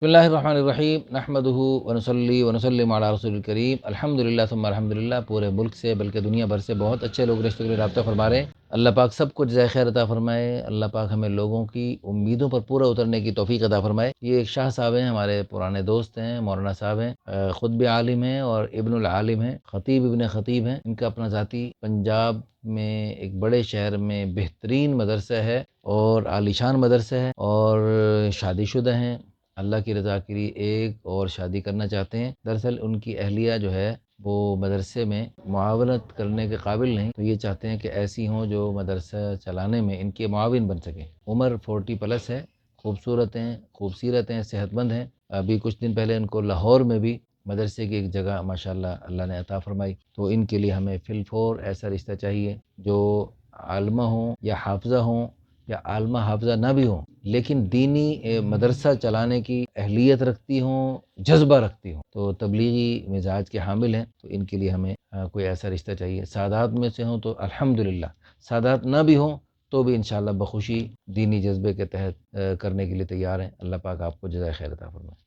بسم اللہ الرحمن الرحیم نحمدہ ونصلی ونسلم علی رسول الکریم الحمدللہ ثم الحمدللہ۔ پورے ملک سے بلکہ دنیا بھر سے بہت اچھے لوگ رشتوں کے لیے رابطہ فرما رہے ہیں۔ اللہ پاک سب کو جزائے خیر عطا فرمائے۔ اللہ پاک ہمیں لوگوں کی امیدوں پر پورا اترنے کی توفیق عطا فرمائے۔ یہ ایک شاہ صاحب ہیں، ہمارے پرانے دوست ہیں، مولانا صاحب ہیں، خود بھی عالم ہیں اور ابن العالم ہیں، خطیب ابن خطیب ہیں۔ ان کا اپنا ذاتی پنجاب میں ایک بڑے شہر میں بہترین مدرسہ ہے اور عالیشان مدرسہ ہے، اور شادی شدہ ہیں، اللہ کی رضا کے لیے ایک اور شادی کرنا چاہتے ہیں۔ دراصل ان کی اہلیہ جو ہے وہ مدرسے میں معاونت کرنے کے قابل نہیں، تو یہ چاہتے ہیں کہ ایسی ہوں جو مدرسہ چلانے میں ان کے معاون بن سکیں۔ عمر 40 پلس ہے، خوبصورت ہیں، خوبصیرت ہیں، صحت مند ہیں۔ ابھی کچھ دن پہلے ان کو لاہور میں بھی مدرسے کی ایک جگہ ماشاءاللہ اللہ نے عطا فرمائی، تو ان کے لیے ہمیں فی الفور ایسا رشتہ چاہیے جو عالمہ ہوں یا حافظہ ہوں، یا عالمہ حافظہ نہ بھی ہوں لیکن دینی مدرسہ چلانے کی اہلیت رکھتی ہوں، جذبہ رکھتی ہوں، تو تبلیغی مزاج کے حامل ہیں، تو ان کے لیے ہمیں کوئی ایسا رشتہ چاہیے۔ سادات میں سے ہوں تو الحمدللہ، سادات نہ بھی ہوں تو بھی انشاءاللہ بخوشی دینی جذبے کے تحت کرنے کے لیے تیار ہیں۔ اللہ پاک آپ کو جزائے خیر عطا فرمائے۔